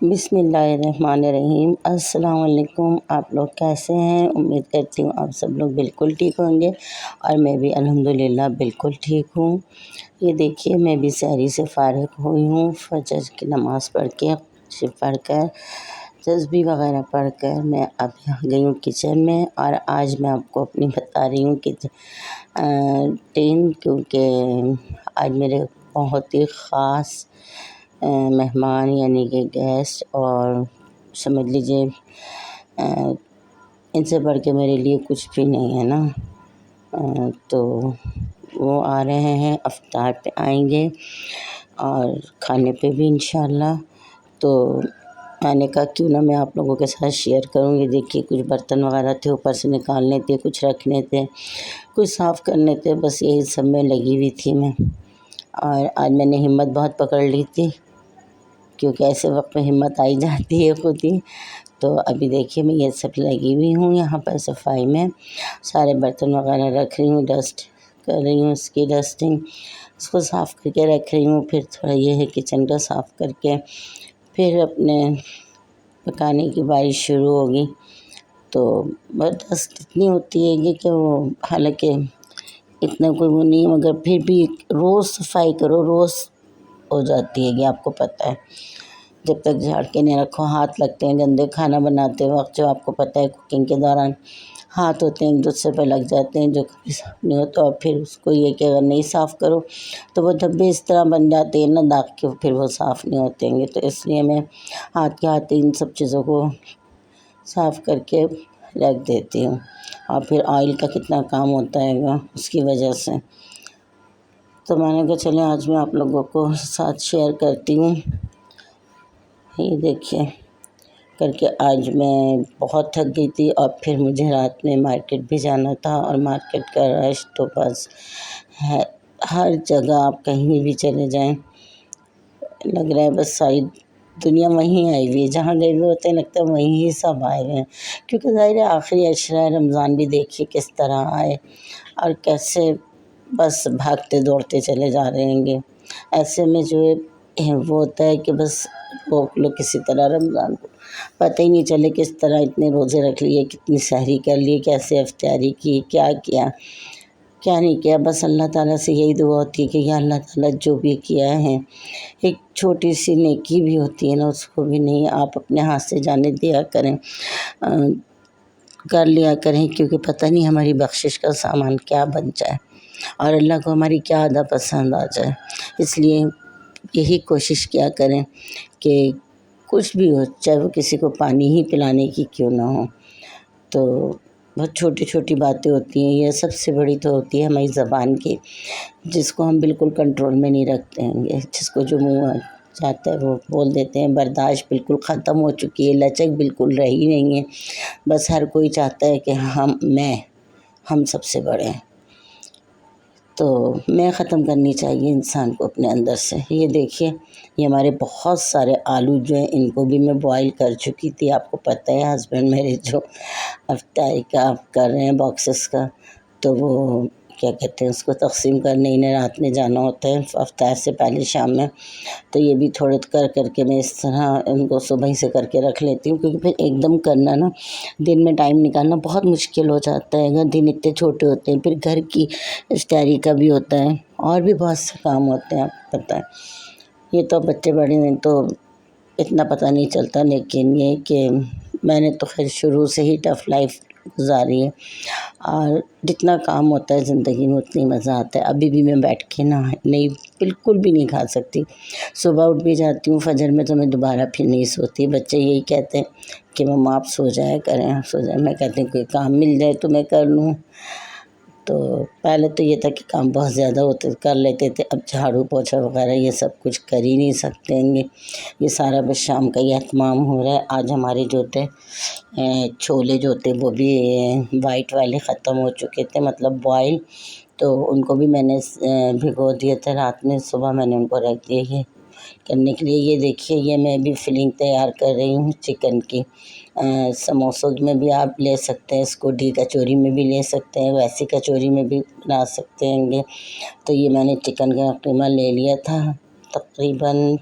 बिस्मिल्लाहिर्रहमानिर्रहीम। अस्सलाम वालेकुम। आप लोग कैसे हैं? उम्मीद करती हूँ आप सब लोग बिल्कुल ठीक होंगे और मैं भी अल्हम्दुलिल्लाह बिल्कुल ठीक हूँ। ये देखिए मैं भी सहरी से फ़ारिग हुई हूँ। फजर की नमाज़ पढ़ के शिफ़ पढ़ कर तस्बीह वग़ैरह पढ़ कर मैं अब आ गई हूँ किचन में और आज मैं आपको अपनी बता रही हूँ कि क्योंकि आज मेरे बहुत ही ख़ास मेहमान यानी कि गेस्ट और समझ लीजिए इनसे बढ़ के मेरे लिए कुछ भी नहीं है ना। तो वो आ रहे हैं, इफ्तार पे आएंगे और खाने पे भी इंशाल्लाह। तो मैंने कहा क्यों ना मैं आप लोगों के साथ शेयर करूँगी। देखिए कुछ बर्तन वगैरह थे ऊपर से निकालने थे, कुछ रखने थे, कुछ साफ़ करने थे, बस यही सब में लगी हुई थी मैं। और आज मैंने हिम्मत बहुत पकड़ ली थी क्योंकि ऐसे वक्त में हिम्मत आई जाती है खुद ही। तो अभी देखिए मैं ये सब लगी हुई हूँ यहाँ पर सफाई में, सारे बर्तन वगैरह रख रही हूँ, डस्ट कर रही हूँ, इसकी डस्टिंग, इसको साफ़ करके रख रही हूँ। फिर थोड़ा ये है किचन का साफ़ करके फिर अपने पकाने की बारी शुरू होगी। तो बस डस्ट इतनी होती है कि वो हालांकि इतना कोई वो नहीं है, मगर फिर भी रोज़ सफाई करो रोज़ हो जाती है कि आपको पता है। जब तक झाड़ के नहीं रखो हाथ लगते हैं गंदे। खाना बनाते वक्त जो आपको पता है कुकिंग के दौरान हाथ होते हैं एक दूसरे पर लग जाते हैं, जो कभी साफ नहीं होता। और फिर उसको ये कि अगर नहीं साफ़ करो तो वो धब्बे इस तरह बन जाते हैं ना दाग के, फिर वो साफ़ नहीं होते हैं। तो इसलिए मैं हाथ के हाथ इन सब चीज़ों को साफ़ करके रख देती हूँ। और फिर ऑयल का कितना काम होता है उसकी वजह से। तो मैंने कहा चलें आज मैं आप लोगों को साथ शेयर करती हूँ। ये देखिए करके आज मैं बहुत थक गई थी और फिर मुझे रात में मार्केट भी जाना था और मार्केट का रश तो बस है हर जगह। आप कहीं भी चले जाएं लग रहा है बस सारी दुनिया वहीं आई हुई है। जहाँ गए हुए होते हैं लगता है वहीं ही सब आए हुए हैं, क्योंकि ज़ाहिर है आखिरी अशरा रमज़ान भी देखिए किस तरह आए और कैसे बस भागते दौड़ते चले जा रहे हैं। ऐसे में जो है वो होता है कि बस रोक लो किसी तरह रमज़ान को, पता ही नहीं चले किस तरह इतने रोज़े रख लिए, कितनी सहरी कर लिए, कैसे इफ्तारी की, क्या किया क्या नहीं किया। बस अल्लाह ताला से यही दुआ होती है कि या अल्लाह ताला जो भी किया है, एक छोटी सी नेकी भी होती है ना, उसको भी नहीं आप अपने हाथ से जाने दिया करें, कर लिया करें, क्योंकि पता नहीं हमारी बख्शिश का सामान क्या बन जाए और अल्लाह को हमारी क्या अदा पसंद आ जाए। इसलिए यही कोशिश किया करें कि कुछ भी हो, चाहे वो किसी को पानी ही पिलाने की क्यों ना हो। तो बहुत छोटी छोटी बातें होती हैं। ये सबसे बड़ी तो होती है हमारी ज़बान की, जिसको हम बिल्कुल कंट्रोल में नहीं रखते हैं। जिसको जो मुँह चाहता है वो बोल देते हैं। बर्दाश्त बिल्कुल ख़त्म हो चुकी है, लचक बिल्कुल रही नहीं है। बस हर कोई चाहता है कि हम सबसे बड़े हैं। तो मैं ख़त्म करनी चाहिए इंसान को अपने अंदर से। ये देखिए ये हमारे बहुत सारे आलू जो हैं इनको भी मैं बॉईल कर चुकी थी। आपको पता है हस्बैंड मेरे जो अफ्तारी का कर रहे हैं बॉक्सेस का, तो वो क्या कहते हैं उसको तक़सीम करने इन्हें रात में जाना होता है अफ्तार से पहले शाम में। तो ये भी थोड़े करके मैं इस तरह इनको सुबह ही से करके रख लेती हूँ, क्योंकि फिर एकदम करना ना दिन में टाइम निकालना बहुत मुश्किल हो जाता है। अगर दिन इतने छोटे होते हैं, फिर घर की इफ्तारी का भी होता है और भी बहुत से काम होते हैं, आपको पता है। ये तो बच्चे बड़े हैं तो इतना पता नहीं चलता, लेकिन ये कि मैंने तो खैर शुरू से ही टफ़ लाइफ गुजारी है और जितना काम होता है ज़िंदगी में उतनी मज़ा आता है। अभी भी मैं बैठ के ना नहीं बिल्कुल भी नहीं खा सकती। सुबह उठ भी जाती हूँ फजर में तो मैं दोबारा फिर नहीं सोती। बच्चे यही कहते हैं कि मम्मा आप सो जाया करें, आप सो जाए। मैं कहती हूँ कोई काम मिल जाए तो मैं कर लूँ। तो पहले तो ये था कि काम बहुत ज़्यादा होते कर लेते थे, अब झाड़ू पोछा वगैरह ये सब कुछ कर ही नहीं सकते हैं। ये सारा बस शाम का ही एहतमाम हो रहा है। आज हमारे जो थे छोले जो थे वो भी वाइट वाले ख़त्म हो चुके थे, मतलब बॉयल। तो उनको भी मैंने भिगो दिए थे रात में, सुबह मैंने उनको रख दिए ये करने के लिए। ये देखिए ये मैं भी फिलिंग तैयार कर रही हूँ चिकन की। समोसों में भी आप ले सकते हैं इसको, कचौरी में भी ले सकते हैं, वैसी कचौरी में भी बना सकते हैं। तो ये मैंने चिकन का कीमा ले लिया था तकरीबन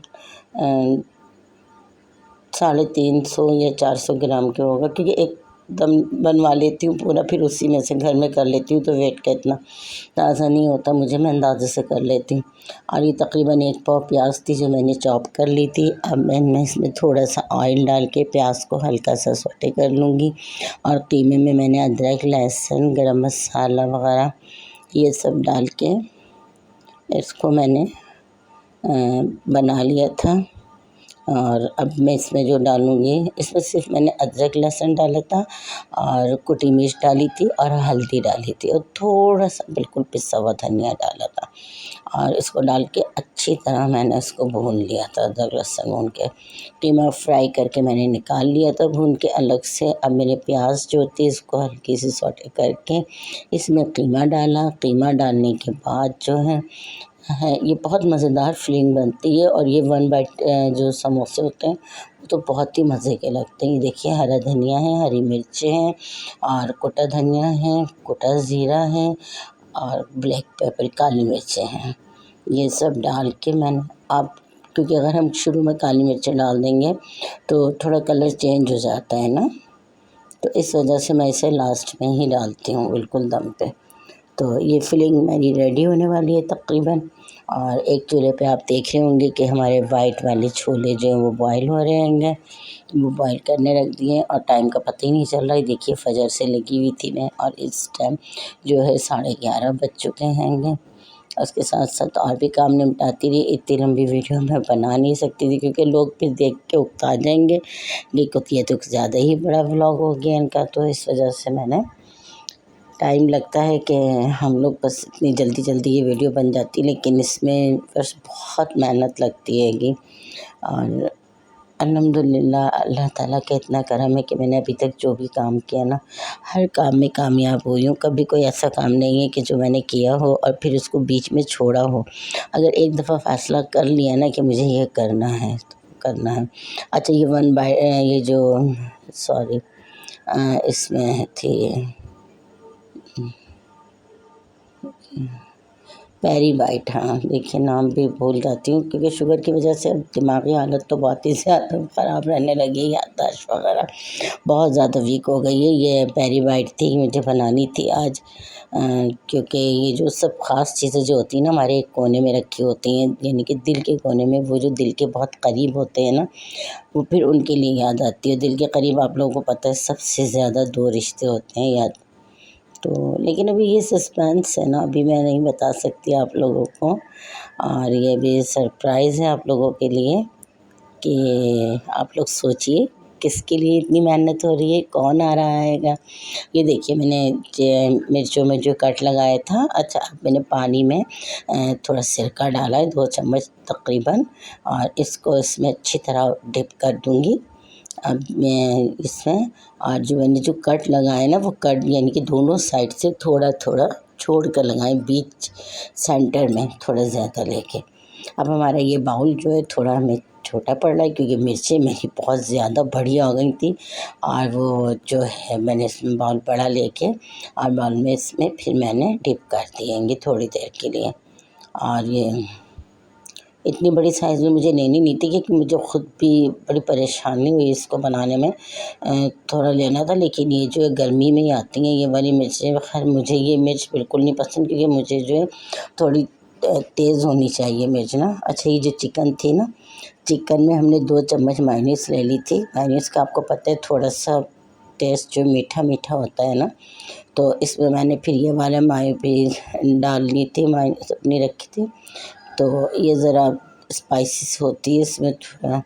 350 या 400 ग्राम के होगा, क्योंकि एकदम बनवा लेती हूँ पूरा, फिर उसी में से घर में कर लेती हूँ, तो वेट का इतना ताज़ा नहीं होता मुझे, मैं अंदाजे से कर लेती हूँ। और ये तकरीबन 1 पाव प्याज थी जो मैंने चॉप कर ली थी। अब मैं इसमें थोड़ा सा ऑयल डाल के प्याज को हल्का सा सौटे कर लूँगी। और कीमे में मैंने अदरक, लहसुन, गरम मसाला वगैरह ये सब डाल के इसको मैंने बना लिया था। और अब मैं इसमें जो डालूँगी, इसमें सिर्फ मैंने अदरक लहसुन डाला था और कुटी मिर्च डाली थी और हल्दी डाली थी और थोड़ा सा बिल्कुल पिसा हुआ धनिया डाला था। और इसको डाल के अच्छी तरह मैंने इसको भून लिया था, अदरक लहसुन भून के कीमा फ्राई करके मैंने निकाल लिया था भून के अलग से। अब मैंने प्याज जो थी इसको हल्की सी सौटे करके इसमें कीमा डाला। कीमा डालने के बाद जो है ये बहुत मज़ेदार फीलिंग बनती है। और ये 1 बाइट जो समोसे होते हैं वो तो बहुत ही मज़े के लगते हैं। ये देखिए, हरा धनिया है, हरी मिर्चें हैं और कुटा धनिया है, कुटा ज़ीरा है और ब्लैक पेपर, काली मिर्चें हैं। ये सब डाल के मैंने, आप क्योंकि अगर हम शुरू में काली मिर्चें डाल देंगे तो थोड़ा कलर चेंज हो जाता है ना, तो इस वजह से मैं इसे लास्ट में ही डालती हूँ बिल्कुल दम पे। तो ये फिलिंग मेरी रेडी होने वाली है तकरीबन। और एक चूल्हे पे आप देख रहे होंगे कि हमारे वाइट वाले छोले जो हैं वो बॉयल हो रहे होंगे। वो बॉयल करने रख दिए और टाइम का पता ही नहीं चल रहा है। देखिए, फजर से लगी हुई थी मैं और इस टाइम जो है 11:30 बज चुके हैं। उसके साथ साथ और भी काम निपटाती रही। इतनी लंबी वीडियो मैं बना नहीं सकती थी क्योंकि लोग फिर देख के उकता जाएंगे, लेकिन ये तो ज़्यादा ही बड़ा व्लॉग हो गया इनका, तो इस वजह से मैंने, टाइम लगता है कि हम लोग बस इतनी जल्दी जल्दी ये वीडियो बन जाती, लेकिन इसमें बस बहुत मेहनत लगती हैगी। और अल्हम्दुलिल्लाह अल्लाह ताला का इतना करम है कि मैंने अभी तक जो भी काम किया ना, हर काम में कामयाब हुई हूँ। कभी कोई ऐसा काम नहीं है कि जो मैंने किया हो और फिर उसको बीच में छोड़ा हो। अगर एक दफ़ा फ़ैसला कर लिया ना कि मुझे ये करना है तो करना है। अच्छा, ये ये जो सॉरी इसमें थी पेरी बाइट, हाँ देखिए, नाम भी भूल जाती हूँ क्योंकि शुगर की वजह से अब दिमागी हालत तो बहुत ही ज़्यादा ख़राब रहने लगी, याददाश्त वगैरह बहुत ज़्यादा वीक हो गई है। ये पेरी बाइट थी, मुझे बनानी थी आज, क्योंकि ये जो सब ख़ास चीज़ें जो होती हैं ना हमारे एक कोने में रखी होती हैं, यानी कि दिल के कोने में, वो जो दिल के बहुत करीब होते हैं ना, वो फिर उनके लिए याद आती है। दिल के करीब आप लोगों को पता है सबसे ज़्यादा 2 रिश्ते होते हैं याद। तो लेकिन अभी ये सस्पेंस है ना, अभी मैं नहीं बता सकती आप लोगों को। और ये भी सरप्राइज़ है आप लोगों के लिए कि आप लोग सोचिए किसके लिए इतनी मेहनत हो रही है, कौन आ रहा आएगा। ये देखिए, मैंने मिर्चों में जो कट लगाया था, अच्छा अब मैंने पानी में थोड़ा सिरका डाला है, 2 चम्मच तकरीबन, और इसको इसमें अच्छी तरह डिप कर दूँगी। अब मैं इसमें, और जो मैंने जो कट लगाए ना, वो कट यानी कि दोनों साइड से थोड़ा थोड़ा छोड़ कर लगाएं, बीच सेंटर में थोड़ा ज़्यादा लेके। अब हमारा ये बाउल जो है थोड़ा हमें छोटा पड़ रहा है क्योंकि मिर्चें मेरी बहुत ज़्यादा बढ़िया हो गई थी। और वो जो है मैंने इसमें बाउल बड़ा लेके और बाउल में इसमें फिर मैंने डिप कर दिएंगे थोड़ी देर के लिए। और ये इतनी बड़ी साइज़ में मुझे लेनी नहीं थी क्योंकि मुझे ख़ुद भी बड़ी परेशानी हुई इसको बनाने में। थोड़ा लेना था, लेकिन ये जो है गर्मी में ही आती हैं ये वाली मिर्चें। खैर मुझे ये मिर्च बिल्कुल नहीं पसंद क्योंकि मुझे जो है थोड़ी तेज़ होनी चाहिए मिर्च ना। अच्छा, ये जो चिकन थी ना, चिकन में हमने 2 चम्मच मायोनीज़ ले ली थी। मायोनीज़ का आपको पता है थोड़ा सा टेस्ट जो मीठा मीठा होता है ना, तो इसमें मैंने फिर ये वाला मायो भी डाल ली थी, मायोनीज़ अपनी रखी थी। तो ये ज़रा स्पाइसेस होती है इसमें थोड़ा,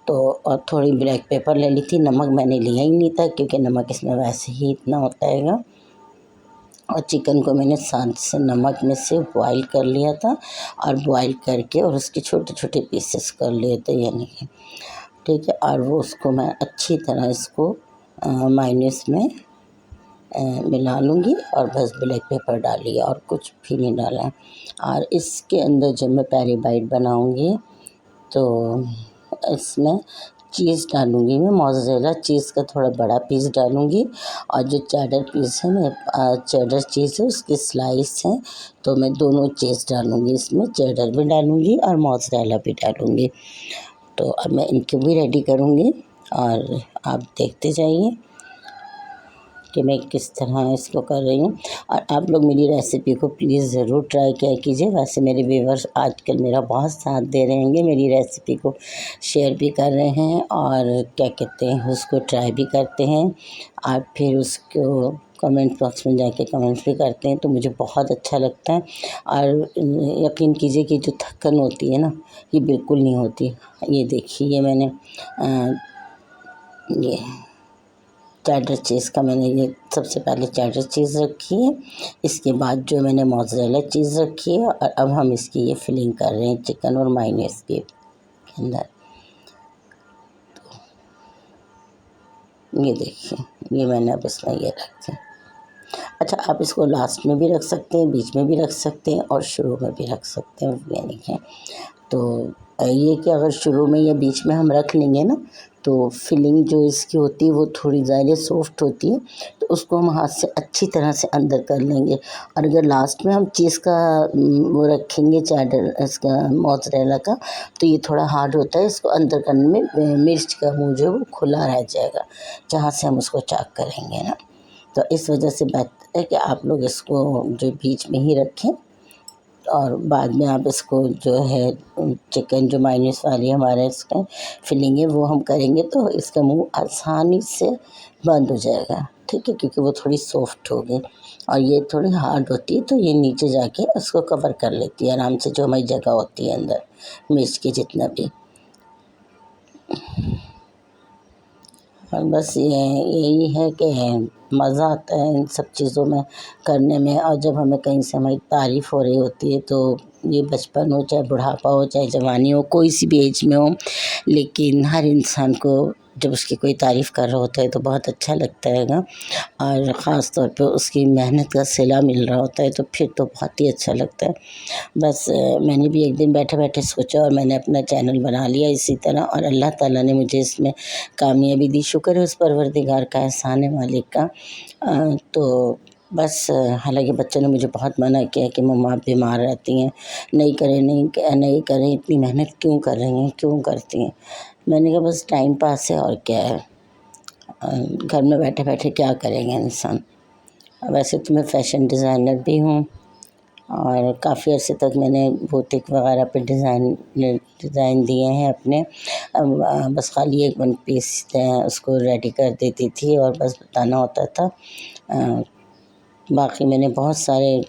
तो और थोड़ी ब्लैक पेपर ले ली थी। नमक मैंने लिया ही नहीं था क्योंकि नमक इसमें वैसे ही इतना होता हैगा। और चिकन को मैंने साथ से नमक में से बॉईल कर लिया था और बॉईल करके और उसके छोटे छोटे पीसेस कर लिए थे, यानी कि ठीक है। और वो उसको मैं अच्छी तरह इसको मायोनीज़ में मिला लूँगी और बस ब्लैक पेपर डालिए और कुछ भी नहीं डाला है। और इसके अंदर जब मैं पेरी बाइट बनाऊँगी तो इसमें चीज़ डालूँगी, मैं मोज़रेला चीज़ का थोड़ा बड़ा पीस डालूँगी। और जो चेडर पीस है, मैं चेडर चीज़ है उसकी स्लाइस है, तो मैं दोनों चीज़ डालूँगी इसमें, चेडर भी डालूँगी और मोज़रेला भी डालूँगी। तो अब मैं इनको भी रेडी करूँगी और आप देखते जाइए कि मैं किस तरह इसको कर रही हूँ। और आप लोग मेरी रेसिपी को प्लीज़ ज़रूर ट्राई किया कीजिए। वैसे मेरे व्यूअर्स आजकल मेरा बहुत साथ दे रहे हैं, मेरी रेसिपी को शेयर भी कर रहे हैं और क्या कहते हैं उसको ट्राई भी करते हैं। आप फिर उसको कमेंट बॉक्स में जाके कमेंट्स भी करते हैं, तो मुझे बहुत अच्छा लगता है। और यकीन कीजिए कि जो थकन होती है ना, ये बिल्कुल नहीं होती। ये देखिए, ये मैंने ये चेडर चीज़ का मैंने ये सबसे पहले चेडर चीज़ रखी है, इसके बाद जो मैंने मोज़रेला चीज़ रखी है, और अब हम इसकी ये फिलिंग कर रहे हैं चिकन और मायोनेज़ के अंदर। ये देखिए, ये मैंने अब इसमें ये रख दिया। अच्छा, आप इसको लास्ट में भी रख सकते हैं, बीच में भी रख सकते हैं और शुरू में भी रख सकते हैं। ये देखिए, तो ये कि अगर शुरू में या बीच में हम रख लेंगे ना, तो फिलिंग जो इसकी होती है वो थोड़ी ज़्यादा सॉफ्ट होती है, तो उसको हम हाथ से अच्छी तरह से अंदर कर लेंगे। और अगर लास्ट में हम चीज़ का वो रखेंगे चेडर इसका मोज़रेला का, तो ये थोड़ा हार्ड होता है, इसको अंदर करने में मिर्च का मुँह जो है वो खुला रह जाएगा जहाँ से हम उसको चाक करेंगे ना। तो इस वजह से बेहतर है कि आप लोग इसको जो बीच में ही रखें और बाद में आप इसको जो है चिकन जो मायोनीज़ वाली हमारे इसका फिलिंग है वो हम करेंगे, तो इसका मुंह आसानी से बंद हो जाएगा। ठीक है, क्योंकि वो थोड़ी सॉफ्ट होगी और ये थोड़ी हार्ड होती है, तो ये नीचे जाके उसको कवर कर लेती है आराम से, जो हमारी जगह होती है अंदर मिर्च की जितना भी। और बस ये यही है कि मज़ा आता है इन सब चीज़ों में करने में। और जब हमें कहीं से हमारी तारीफ़ हो रही होती है, तो ये बचपन हो चाहे बुढ़ापा हो चाहे जवानी हो, कोई सी भी एज में हो, लेकिन हर इंसान को जब उसकी कोई तारीफ़ कर रहा होता है तो बहुत अच्छा लगता है। और ख़ास तौर पे उसकी मेहनत का सिला मिल रहा होता है, तो फिर तो बहुत ही अच्छा लगता है। बस मैंने भी एक दिन बैठे बैठे सोचा और मैंने अपना चैनल बना लिया इसी तरह, और अल्लाह ताला ने मुझे इसमें कामयाबी दी। शुक्र है उस परवरदिगार का, एहसान है मालिक का। तो बस हालांकि बच्चों ने मुझे बहुत मना किया कि मम्मा आप बीमार रहती हैं, नहीं करें नहीं करें, इतनी मेहनत क्यों कर रही हैं, क्यों करती हैं। मैंने कहा बस टाइम पास है और क्या है, घर में बैठे बैठे क्या करेंगे इंसान। वैसे तो मैं फ़ैशन डिज़ाइनर भी हूँ और काफ़ी अर्से तक मैंने बुटीक वगैरह पे डिज़ाइन दिए हैं अपने। बस खाली एक वन पीस उसको रेडी कर देती थी और बस बताना होता था। बाकी मैंने बहुत सारे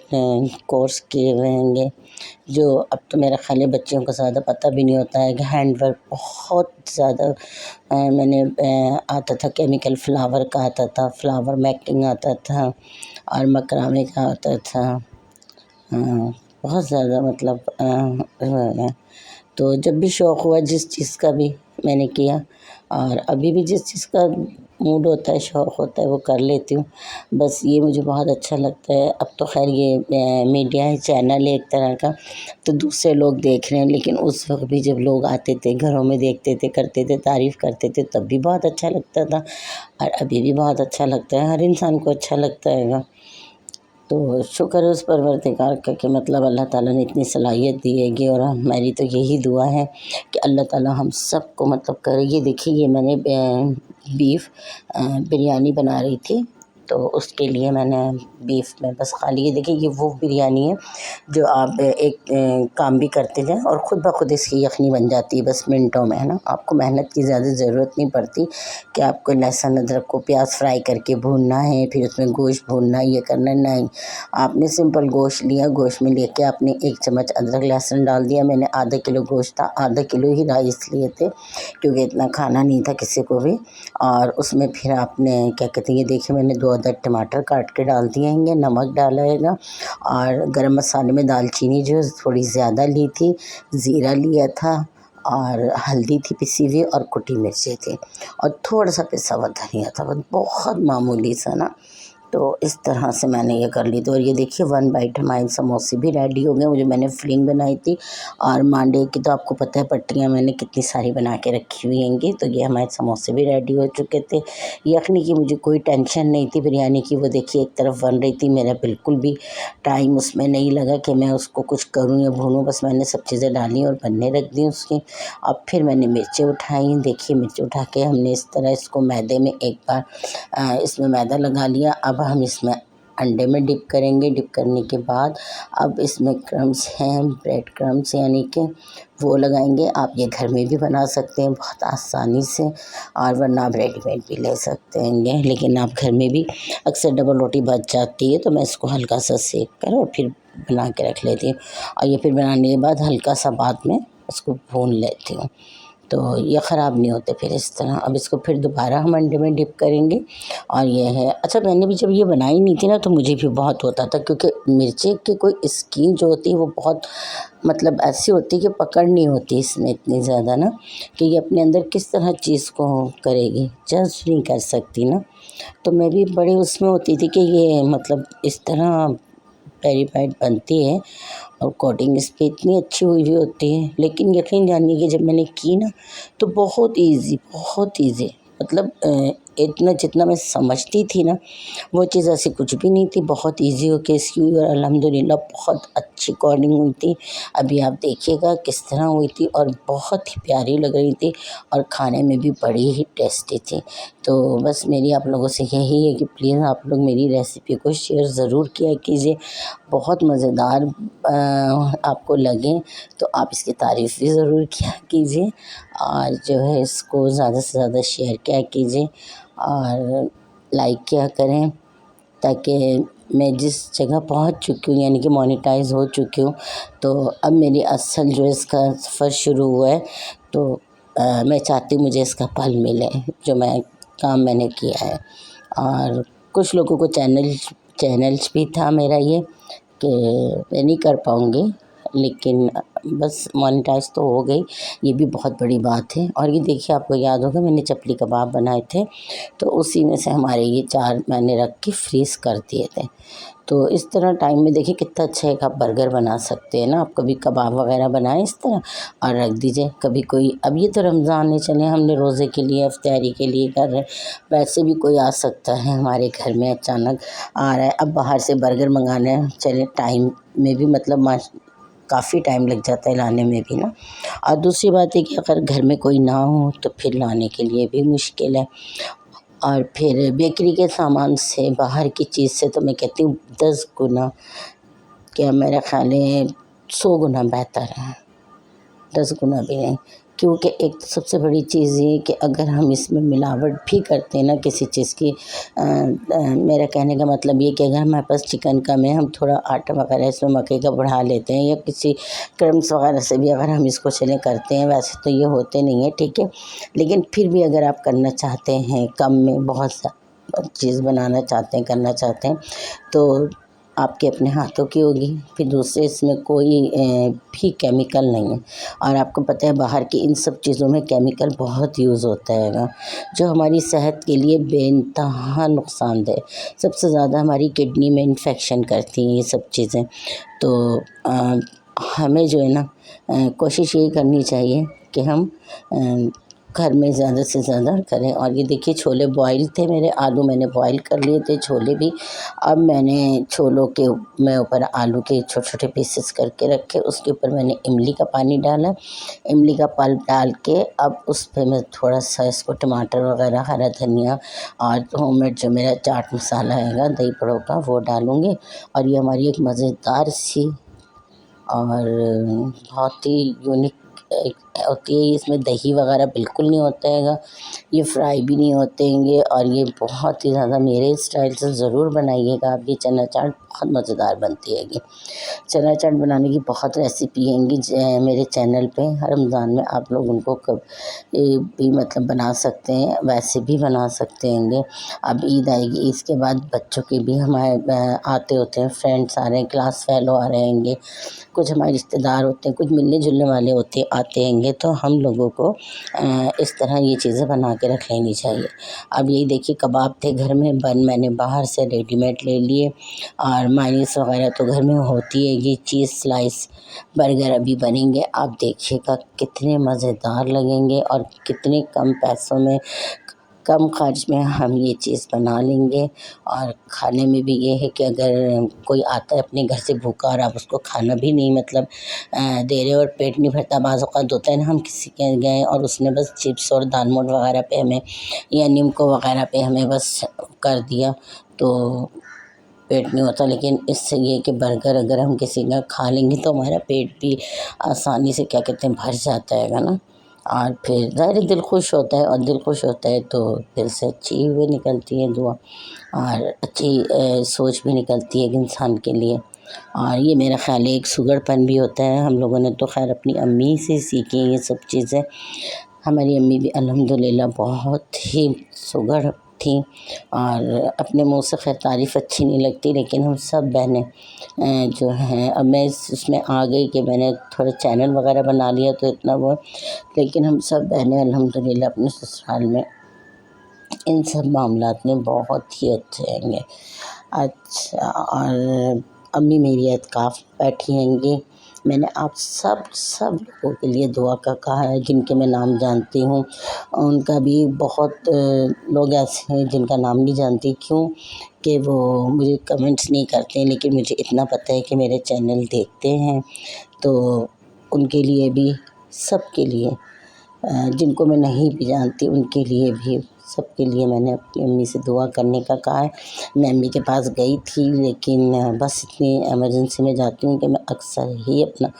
कोर्स किए हुए हैं, जो अब तो मेरा ख़्याल है बच्चियों को ज़्यादा पता भी नहीं होता है कि हैंड वर्क बहुत ज़्यादा मैंने आता था, केमिकल फ्लावर का आता था, फ्लावर मेकिंग आता था और मकरामे का आता था। बहुत ज़्यादा मतलब तो जब भी शौक़ हुआ जिस चीज़ का भी मैंने किया, और अभी भी जिस चीज़ का मूड होता है, शौक़ होता है, वो कर लेती हूँ। बस ये मुझे बहुत अच्छा लगता है। अब तो ख़ैर ये मीडिया है, चैनल है एक तरह का, तो दूसरे लोग देख रहे हैं, लेकिन उस वक़्त भी जब लोग आते थे घरों में, देखते थे, करते थे, तारीफ़ करते थे, तब भी बहुत अच्छा लगता था और अभी भी बहुत अच्छा लगता है। हर इंसान को अच्छा लगता है। तो शुक्र है उस परवरदिगार का कि मतलब अल्लाह ताला ने इतनी सलाहियत दी हैगी। और मेरी तो यही दुआ है कि अल्लाह ताला हम सबको मतलब करे। ये देखिए, ये मैंने बीफ बिरयानी बना रही थी, तो उसके लिए मैंने बीफ में बस खाली ये देखिए, ये वो बिरयानी है जो आप एक काम भी करते जाएं और ख़ुद ब खुद इसकी यखनी बन जाती है बस मिनटों में, है ना। आपको मेहनत की ज़्यादा ज़रूरत नहीं पड़ती कि आपको लहसुन अदरक को प्याज फ्राई करके भूनना है, फिर उसमें गोश्त भूनना है, ये करना है। नहीं, आपने सिंपल गोश्त लिया, गोश्त में लेके आपने 1 चम्मच अदरक लहसुन डाल दिया। मैंने आधा किलो गोश्त था, आधा किलो ही राइस लिए थे क्योंकि इतना खाना नहीं था किसी को भी। और उसमें फिर आपने क्या कहते हैं, ये देखिए मैंने 2 अदद टमाटर काट के डाल दिए हैं, नमक डाला हैगा, और गरम मसाले में दालचीनी जो थोड़ी ज़्यादा ली थी, ज़ीरा लिया था, और हल्दी थी पिसी हुई, और कुटी मिर्चें थी, और थोड़ा सा पिसा हुआ धनिया था, बस बहुत मामूली सा ना। तो इस तरह से मैंने ये कर ली। तो और ये देखिए 1 बाइट हमारे समोसे भी रेडी हो गए। मुझे मैंने फिलिंग बनाई थी और मांडे की तो आपको पता है पट्टियाँ मैंने कितनी सारी बना के रखी हुई हैंगी। तो ये हमारे समोसे भी रेडी हो चुके थे। यखनी की मुझे कोई टेंशन नहीं थी बिरयानी की। वो देखिए एक तरफ बन रही थी, मेरा बिल्कुल भी टाइम उसमें नहीं लगा कि मैं उसको कुछ करूँ या भूनूँ। बस मैंने सब चीज़ें डाली और बनने रख दी उसकी। अब फिर मैंने मिर्चें उठाई। देखिए मिर्च उठा के हमने इस तरह इसको मैदे में एक बार इसमें मैदा लगा लिया। अब हम इसमें अंडे में डिप करेंगे। डिप करने के बाद अब इसमें क्रम्स हैं, ब्रेड क्रम्स यानी कि वो लगाएंगे। आप ये घर में भी बना सकते हैं बहुत आसानी से, और वरना आप रेडीमेड भी ले सकते हैं। लेकिन आप घर में भी अक्सर डबल रोटी बच जाती है तो मैं इसको हल्का सा सेक कर और फिर बना के रख लेती हूँ। और ये फिर बनाने के बाद हल्का सा बाद में उसको भून लेती हूँ तो ये ख़राब नहीं होते फिर इस तरह। अब इसको फिर दोबारा हम अंडे में डिप करेंगे। और ये है अच्छा, मैंने भी जब ये बनाई नहीं थी ना तो मुझे भी बहुत होता था, क्योंकि मिर्ची की कोई स्किन जो होती है वो बहुत मतलब ऐसी होती है कि पकड़ नहीं होती इसमें इतनी ज़्यादा ना, कि ये अपने अंदर किस तरह चीज़ को करेगी, जज नहीं कर सकती ना। तो मैं भी बड़े उसमें होती थी कि ये मतलब इस तरह पेरी पैड बनती है और कोटिंग इस पर इतनी अच्छी हुई हुई होती है। लेकिन यकीन जानिए कि जब मैंने की ना तो बहुत ईज़ी मतलब इतना जितना मैं समझती थी ना वो चीज़ ऐसी कुछ भी नहीं थी। बहुत ईज़ी होके इसकी हुई और अल्हम्दुलिल्लाह बहुत अच्छी कोटिंग हुई थी। अभी आप देखिएगा किस तरह हुई थी और बहुत ही प्यारी लग रही थी और खाने में भी बड़ी ही टेस्टी थी। तो बस मेरी आप लोगों से यही है कि प्लीज़ आप लोग मेरी रेसिपी को शेयर ज़रूर किया कीजिए। बहुत मज़ेदार आपको लगे तो आप इसकी तारीफ़ भी ज़रूर किया कीजिए और जो है इसको ज़्यादा से ज़्यादा शेयर किया कीजिए और लाइक किया करें, ताकि मैं जिस जगह पहुंच चुकी हूँ यानी कि मोनेटाइज हो चुकी हूँ तो अब मेरी असल जो इसका सफ़र शुरू हुआ है। तो मैं चाहती हूँ मुझे इसका फल मिले जो मैंने किया है। और कुछ लोगों को चैनल्स भी था मेरा ये कि मैं नहीं कर पाऊँगी, लेकिन बस मोनेटाइज तो हो गई, ये भी बहुत बड़ी बात है। और ये देखिए आपको याद होगा मैंने चपली कबाब बनाए थे तो उसी में से हमारे ये 4 मैंने रख के फ्रीज़ कर दिए थे। तो इस तरह टाइम में देखिए कितना अच्छा एक आप बर्गर बना सकते हैं ना। आप कभी कबाब वगैरह बनाएं इस तरह और रख दीजिए। कभी कोई अब ये तो रमज़ान है, चले हमने रोज़े के लिए इफ्तारी के लिए कर रहे हैं, वैसे भी कोई आ सकता है हमारे घर में अचानक आ रहा है। अब बाहर से बर्गर मंगाना है, चले टाइम में भी मतलब काफ़ी टाइम लग जाता है लाने में भी ना। और दूसरी बात है कि अगर घर में कोई ना हो तो फिर लाने के लिए भी मुश्किल है। और फिर बेकरी के सामान से बाहर की चीज़ से तो मैं कहती हूँ 10 गुना क्या मेरा ख़्याल है 100 गुना बेहतर है, 10 गुना भी नहीं। क्योंकि एक तो सबसे बड़ी चीज़ ये कि अगर हम इसमें मिलावट भी करते हैं ना किसी चीज़ की मेरा कहने का मतलब ये कि अगर हमारे पास चिकन कम है हम थोड़ा आटा वगैरह इसमें मक्के का बढ़ा लेते हैं या किसी क्रम्स वगैरह से भी अगर हम इसको चले करते हैं, वैसे तो ये होते नहीं है ठीक है। लेकिन फिर भी अगर आप करना चाहते हैं कम में बहुत सा चीज़ बनाना चाहते हैं करना चाहते हैं तो आपके अपने हाथों की होगी। फिर दूसरे इसमें कोई भी केमिकल नहीं है। और आपको पता है बाहर की इन सब चीज़ों में केमिकल बहुत यूज़ होता है जो हमारी सेहत के लिए बेइंतहा नुकसानदेह, सबसे ज़्यादा हमारी किडनी में इन्फेक्शन करती हैं ये सब चीज़ें। तो हमें जो है ना कोशिश यही करनी चाहिए कि हम घर में ज़्यादा से ज़्यादा करें। और ये देखिए छोले बॉईल थे मेरे, आलू मैंने बॉईल कर लिए थे, छोले भी। अब मैंने छोलों के मैं ऊपर आलू के छोटे छोटे पीसेस करके रखे, उसके ऊपर मैंने इमली का पानी डाला, इमली का पल्प डाल के अब उस पर मैं थोड़ा सा इसको टमाटर वगैरह हरा धनिया और होममेड जो मेरा चाट मसाला हैगा दही बड़ों का वो डालूँगी। और ये हमारी एक मज़ेदार सी और बहुत ही यूनिक होती है। इसमें दही वगैरह बिल्कुल नहीं होता हैगा, ये फ्राई भी नहीं होते हैंगे और ये बहुत ही ज़्यादा मेरे स्टाइल से ज़रूर बनाइएगा। आप ये चना चाट बहुत मज़ेदार बनती हैगी। चना चाट बनाने की बहुत रेसिपी हैंगी मेरे चैनल पे, रमज़ान में आप लोग उनको कब भी मतलब बना सकते हैं, वैसे भी बना सकते हैंगे। अब ईद आएगी, इसके बाद बच्चों के भी हमारे आते होते हैं, फ्रेंड्स आ रहे हैं, क्लास फेलो आ रहे हैंगे, कुछ हमारे रिश्तेदार होते हैं, कुछ मिलने जुलने वाले होते हैं। आते हैंगे तो हम लोगों को इस तरह ये चीज़ें बना के रख लेनी चाहिए। अब यही देखिए कबाब थे घर में बन, मैंने बाहर से रेडीमेड ले लिए और मायोनीज़ वगैरह तो घर में होती है। ये चीज़ स्लाइस बर्गर अभी बनेंगे, आप देखिएगा कितने मज़ेदार लगेंगे और कितने कम पैसों में, कम खर्च में हम ये चीज़ बना लेंगे। और खाने में भी ये है कि अगर कोई आता है अपने घर से भूखा और आप उसको खाना भी नहीं मतलब दे रहे हो और पेट नहीं भरता, बाज़ औक़ात होता है ना हम किसी के गए और उसने बस चिप्स और दाल मोठ वगैरह पे हमें या नीमको वगैरह पे हमें बस कर दिया तो पेट नहीं होता। लेकिन इससे ये है कि बर्गर अगर हम किसी का खा लेंगे तो हमारा पेट भी आसानी से क्या कहते हैं भर जाता है ना। और फिर ज़ाहिर है दिल खुश होता है और दिल खुश होता है तो दिल से अच्छी हुई निकलती है दुआ और अच्छी सोच भी निकलती है एक इंसान के लिए। और ये मेरा ख़्याल है एक सुघड़पन भी होता है। हम लोगों ने तो ख़ैर अपनी अम्मी से सीखी हैं ये सब चीज़ें। हमारी अम्मी भी अल्हम्दुलिल्लाह बहुत ही सुघड़ थी और अपने मुँह से खैर तारीफ़ अच्छी नहीं लगती, लेकिन हम सब बहनें जो हैं, अब मैं उसमें आ गई कि मैंने थोड़ा चैनल वगैरह बना लिया तो इतना वो, लेकिन हम सब बहनें अल्हम्दुलिल्लाह अपने ससुराल में इन सब मामलात में बहुत ही अच्छे हैंगे। अच्छा, और अम्मी मेरी एतकाफ़ बैठी हैंगी। मैंने आप सब लोगों के लिए दुआ का कहा है जिनके मैं नाम जानती हूँ। उनका भी बहुत लोग ऐसे हैं जिनका नाम नहीं जानती, क्यों कि वो मुझे कमेंट्स नहीं करते हैं, लेकिन मुझे इतना पता है कि मेरे चैनल देखते हैं। तो उनके लिए भी, सबके लिए, जिनको मैं नहीं भी जानती उनके लिए भी, सबके लिए मैंने अपनी अम्मी से दुआ करने का कहा है। मैं अम्मी के पास गई थी लेकिन बस इतनी इमरजेंसी में जाती हूँ कि मैं अक्सर ही अपना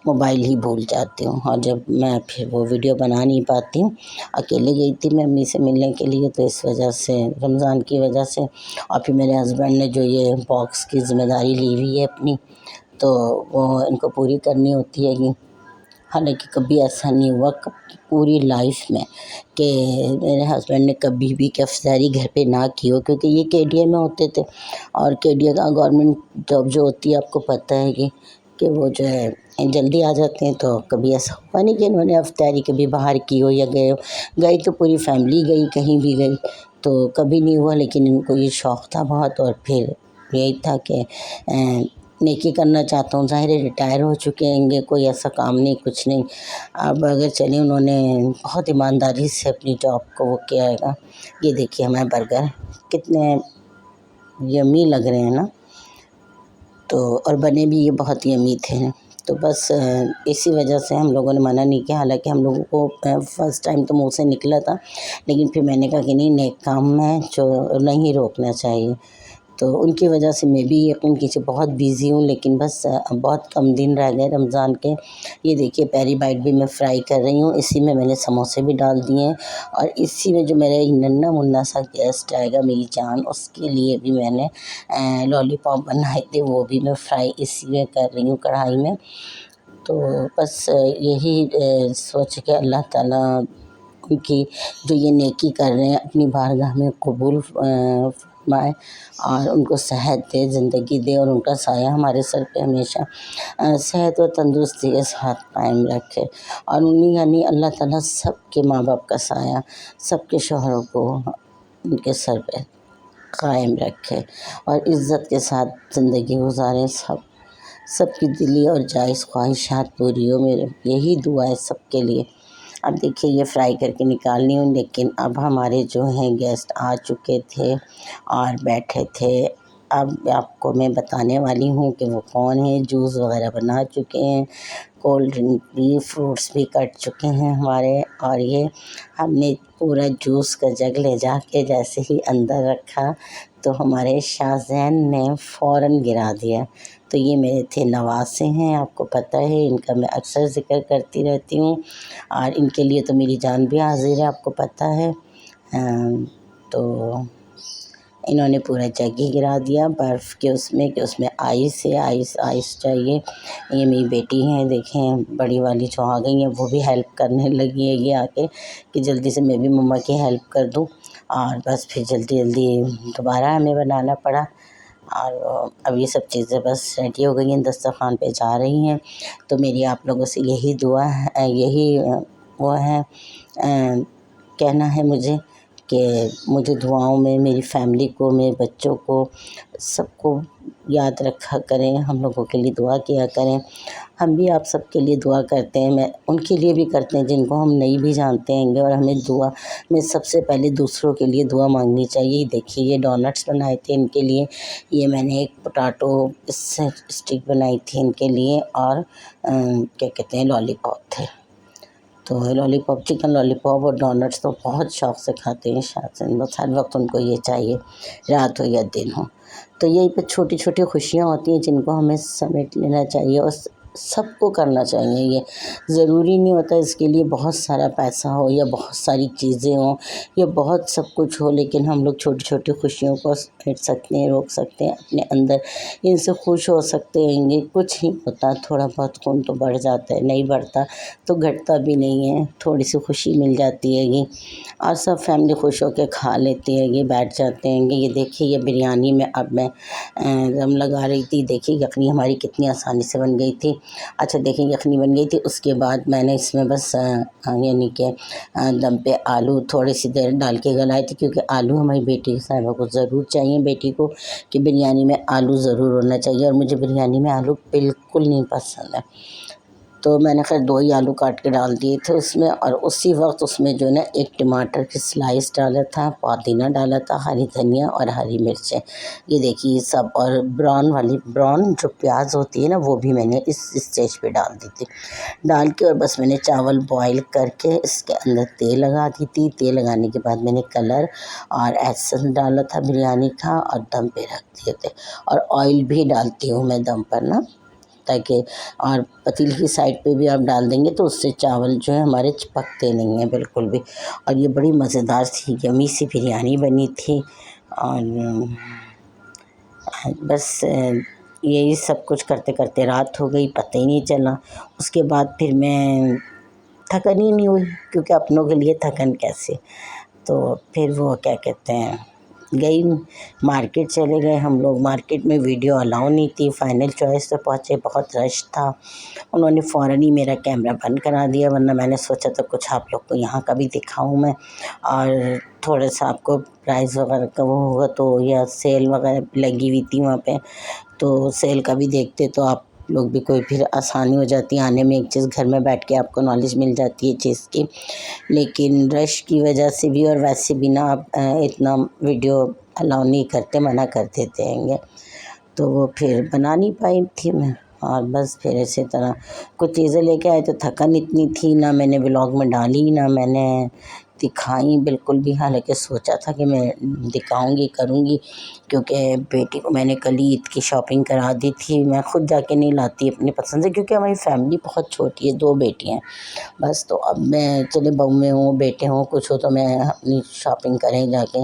मोबाइल ही भूल जाती हूँ और जब मैं फिर वो वीडियो बना नहीं पाती हूँ। अकेले गई थी मैं अम्मी से मिलने के लिए तो इस वजह से, रमज़ान की वजह से, और फिर मेरे हस्बैंड ने जो ये बॉक्स की ज़िम्मेदारी ली हुई है अपनी, तो वो इनको पूरी करनी होती है कि हालाँकि कभी ऐसा नहीं हुआ पूरी लाइफ में कि मेरे हस्बैंड ने कभी भी इफ्तारी घर पे ना की हो, क्योंकि ये केडीए में होते थे और केडीए का गवर्नमेंट जॉब जो होती है आपको पता है कि वो जो है जल्दी आ जाते हैं। तो कभी ऐसा हुआ नहीं कि इन्होंने इफ्तारी कभी बाहर की हो या गए हो, गई तो पूरी फैमिली गई, कहीं भी गई तो कभी नहीं हुआ। लेकिन इनको ये शौक़ था बहुत और फिर यही था कि नेकी करना चाहता हूँ। ज़ाहिर है रिटायर हो चुके हैंगे, कोई ऐसा काम नहीं, कुछ नहीं। अब अगर चलिए उन्होंने बहुत ईमानदारी से अपनी जॉब को वो किया हैगा। ये देखिए हमारे बर्गर कितने यम्मी लग रहे हैं ना, तो और बने भी ये बहुत यम्मी थे। तो बस इसी वजह से हम लोगों ने मना नहीं किया। हालाँकि हम लोगों को फर्स्ट टाइम तो मुँह से निकला था, लेकिन फिर मैंने कहा कि नहीं, नेक काम में जो नहीं रोकना चाहिए। तो उनकी वजह से मैं भी यकीन कीजिए बहुत बिज़ी हूँ, लेकिन बस बहुत कम दिन रह गए रमज़ान के। ये देखिए पेरी बाइट भी मैं फ्राई कर रही हूँ, इसी में मैंने समोसे भी डाल दिए हैं और इसी में जो मेरा एक नन्हा मुन्ना सा गेस्ट आएगा मेरी जान, उसके लिए भी मैंने लॉलीपॉप बनाए थे, वो भी मैं फ्राई इसी में कर रही हूँ कढ़ाई में। तो बस यही सोच के अल्लाह ताला उनकी जो ये नेकी कर रहे हैं अपनी बारगाह में कबूल फरमाए और उनको सेहत दे, ज़िंदगी दे और उनका साया हमारे सर पे हमेशा सेहत और तंदुरुस्ती के साथ कायम रखे। और उन्हीं यानी अल्लाह ताला सबके माँ बाप का साया सबके शौहरों को उनके सर पे कायम रखे और इज़्ज़त के साथ ज़िंदगी गुजारें। सबकी दिली और जायज़ ख्वाहिशात पूरी हो, मेरे यही दुआ है सबके लिए। अब देखिए ये फ्राई करके निकालनी हूँ, लेकिन अब हमारे जो हैं गेस्ट आ चुके थे और बैठे थे। अब आपको मैं बताने वाली हूँ कि वो कौन है। जूस वगैरह बना चुके हैं, कोल्ड ड्रिंक भी, फ्रूट्स भी कट चुके हैं हमारे, और ये हमने पूरा जूस का जग ले जाके जैसे ही अंदर रखा तो हमारे शाहज़ैन ने फ़ौरन गिरा दिया। तो ये मेरे थे नवासे हैं, आपको पता है इनका मैं अक्सर ज़िक्र करती रहती हूँ और इनके लिए तो मेरी जान भी हाज़िर है, आपको पता है। तो इन्होंने पूरा जग ही गिरा दिया बर्फ़ के उसमें कि उसमें आइस है, आइस चाहिए। ये मेरी बेटी हैं, देखें बड़ी वाली जो आ गई हैं वो भी हेल्प करने लगी है ये आके कि जल्दी से मैं भी मम्मा की हेल्प कर दूँ। और बस फिर जल्दी जल्दी दोबारा हमें बनाना पड़ा। और अब ये सब चीज़ें बस रेडी हो गई हैं, दस्तरख़्वान पे जा रही हैं। तो मेरी आप लोगों से यही दुआ है, यही वो है कहना है मुझे कि मुझे दुआओं में मेरी फैमिली को, मेरे बच्चों को, सबको याद रखा करें, हम लोगों के लिए दुआ किया करें। हम भी आप सबके लिए दुआ करते हैं, मैं उनके लिए भी करते हैं जिनको हम नहीं भी जानते हैंगे, और हमें दुआ में सबसे पहले दूसरों के लिए दुआ मांगनी चाहिए। देखिए ये डोनट्स बनाए थे इनके लिए, ये मैंने एक पोटैटो स्टिक बनाई थी इनके लिए, और क्या कहते हैं लॉलीपॉप थे। तो लॉलीपॉप, चिकन लॉलीपॉप और डोनट्स तो बहुत शौक़ से खाते हैं शायद से, बस हर वक्त उनको ये चाहिए, रात हो या दिन हो। तो यही पे छोटी छोटी खुशियाँ होती हैं जिनको हमें समेट लेना चाहिए और सबको करना चाहिए। ये ज़रूरी नहीं होता इसके लिए बहुत सारा पैसा हो या बहुत सारी चीज़ें हों या बहुत सब कुछ हो, लेकिन हम लोग छोटी छोटी खुशियों को समेट सकते हैं, रोक सकते हैं अपने अंदर, इनसे खुश हो सकते हैं। ये कुछ नहीं होता, थोड़ा बहुत खून तो बढ़ जाता है, नहीं बढ़ता तो घटता भी नहीं है, थोड़ी सी खुशी मिल जाती है ये, और सब फैमिली खुश होकर खा लेती है, ये बैठ जाते हैं। ये देखिए ये बिरयानी में अब मैं दम लगा रही थी, देखिए यखनी हमारी कितनी आसानी से बन गई थी। अच्छा देखिए यखनी बन गई थी, उसके बाद मैंने इसमें बस यानी कि दम पे आलू थोड़ी सी देर डाल के गलाए थे, क्योंकि आलू हमारी बेटी साहिबा को ज़रूर चाहिए, बेटी को, कि बिरयानी में आलू ज़रूर होना चाहिए, और मुझे बिरयानी में आलू बिल्कुल नहीं पसंद है। तो मैंने खैर 2 ही आलू काट के डाल दिए थे उसमें, और उसी वक्त उसमें जो है ना एक टमाटर की स्लाइस डाला था, पुदीना डाला था, हरी धनिया और हरी मिर्चें, ये देखिए ये सब, और ब्राउन जो प्याज होती है ना वो भी मैंने इस स्टेज पे डाल दी थी। डाल के और बस मैंने चावल बॉईल करके इसके अंदर तेल लगा दी थी। तेल लगाने के बाद मैंने कलर और एसेंस डाला था बिरयानी का, और दम पे रख दिए थे। और ऑयल भी डालती हूँ मैं दम पर ना, ताकि, और पतीली की साइड पे भी आप डाल देंगे तो उससे चावल जो है हमारे चिपकते नहीं हैं बिल्कुल भी। और ये बड़ी मज़ेदार सी यम्मी सी बिरयानी बनी थी। और बस यही सब कुछ करते करते रात हो गई, पता ही नहीं चला। उसके बाद फिर मैं थकन ही नहीं हुई, क्योंकि अपनों के लिए थकन कैसे। तो फिर वो क्या कहते हैं, गई मार्केट, चले गए हम लोग मार्केट में, वीडियो अलाउ नहीं थी। फाइनल चॉइस पे पहुँचे, बहुत रश था, उन्होंने फ़ौरन ही मेरा कैमरा बंद करा दिया, वरना मैंने सोचा था कुछ आप लोग को यहाँ का भी दिखाऊँ मैं, और थोड़ा सा आपको प्राइस वगैरह का वो होगा तो, या सेल वगैरह लगी हुई थी वहाँ पे, तो सेल का भी देखते तो आप लोग भी, कोई फिर आसानी हो जाती है आने में, एक चीज़ घर में बैठ के आपको नॉलेज मिल जाती है चीज़ की। लेकिन रश की वजह से भी और वैसे भी ना आप इतना वीडियो अलाउ नहीं करते, मना कर देते हैंगे, तो वो फिर बना नहीं पाई थी मैं। और बस फिर इसी तरह कुछ चीज़ें लेके आए तो थकन इतनी थी, ना मैंने व्लॉग में डाली, ना मैंने दिखाई बिल्कुल भी। हालांकि सोचा था कि मैं दिखाऊंगी, करूंगी, क्योंकि बेटी को मैंने कल ही ईद की शॉपिंग करा दी थी। मैं खुद जाके नहीं लाती अपनी पसंद से, क्योंकि हमारी फैमिली बहुत छोटी है, 2 बेटियाँ बस। तो अब मैं चले बहुएँ हों, बेटे हों, कुछ हो, तो मैं अपनी शॉपिंग करें जाके।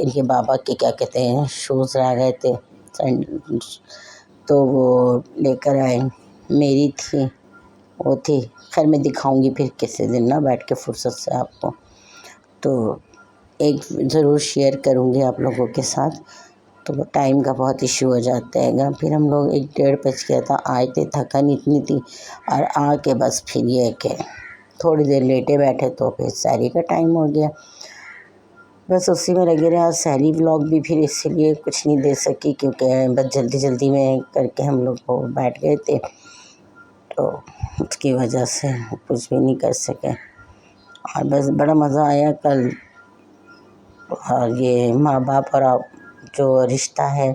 इनके बाबा के क्या कहते हैं शूज़ रह गए थे, तो वो लेकर आए, मेरी थी, वो थी। खैर मैं दिखाऊंगी फिर किसी दिन ना बैठ के फुर्सत से आपको, तो एक ज़रूर शेयर करूंगी आप लोगों के साथ। तो वो टाइम का बहुत इशू हो जाता है। फिर हम लोग 1 डेढ़ बज गया था, आए थे, थकन इतनी थी, और आके बस फिर ये कि थोड़ी देर लेटे बैठे तो फिर सहरी का टाइम हो गया, बस उसी में लगे रहे। आज सहरी व्लॉग भी फिर इसीलिए कुछ नहीं दे सकी, क्योंकि बस जल्दी जल्दी में करके हम लोग को बैठ गए थे, तो उसकी वजह से कुछ भी नहीं कर सके। और बस बड़ा मज़ा आया कल। और ये माँ बाप और आप जो रिश्ता है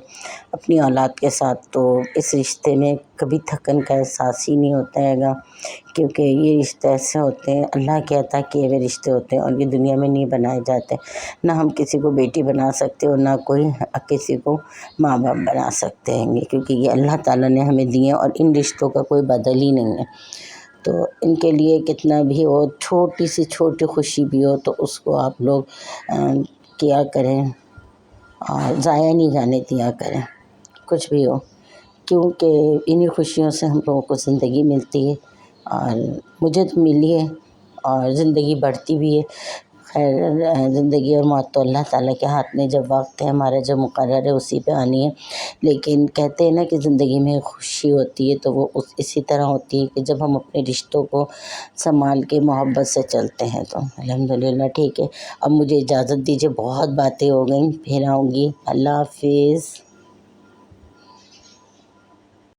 अपनी औलाद के साथ, तो इस रिश्ते में कभी थकन का एहसास ही नहीं होता हैगा, क्योंकि ये रिश्ते ऐसे होते हैं, अल्लाह के अता किए हुए रिश्ते होते हैं, और ये दुनिया में नहीं बनाए जाते। ना हम किसी को बेटी बना सकते और ना कोई किसी को माँ बाप बना सकते हैं, क्योंकि ये अल्लाह ताला ने हमें दिए, और इन रिश्तों का कोई बदल ही नहीं है। तो इनके लिए कितना भी हो, छोटी सी छोटी खुशी भी हो, तो उसको आप लोग किया करें, और ज़ाया नहीं जाने दिया करें, कुछ भी हो, क्योंकि इन्हीं खुशियों से हम लोगों को ज़िंदगी मिलती है, और मुझे तो मिली है, और ज़िंदगी बढ़ती भी है। खैर ज़िंदगी और मौत तो अल्लाह ताला के हाथ में, जब वक्त है हमारा जो मुकर्रर है उसी पे आनी है। लेकिन कहते हैं ना कि ज़िंदगी में खुशी होती है तो वो उस इसी तरह होती है कि जब हम अपने रिश्तों को संभाल के मोहब्बत से चलते हैं। तो अल्हम्दुलिल्लाह ठीक है, अब मुझे इजाज़त दीजिए, बहुत बातें हो गई, फिर आऊँगी। अल्लाह हाफिज़।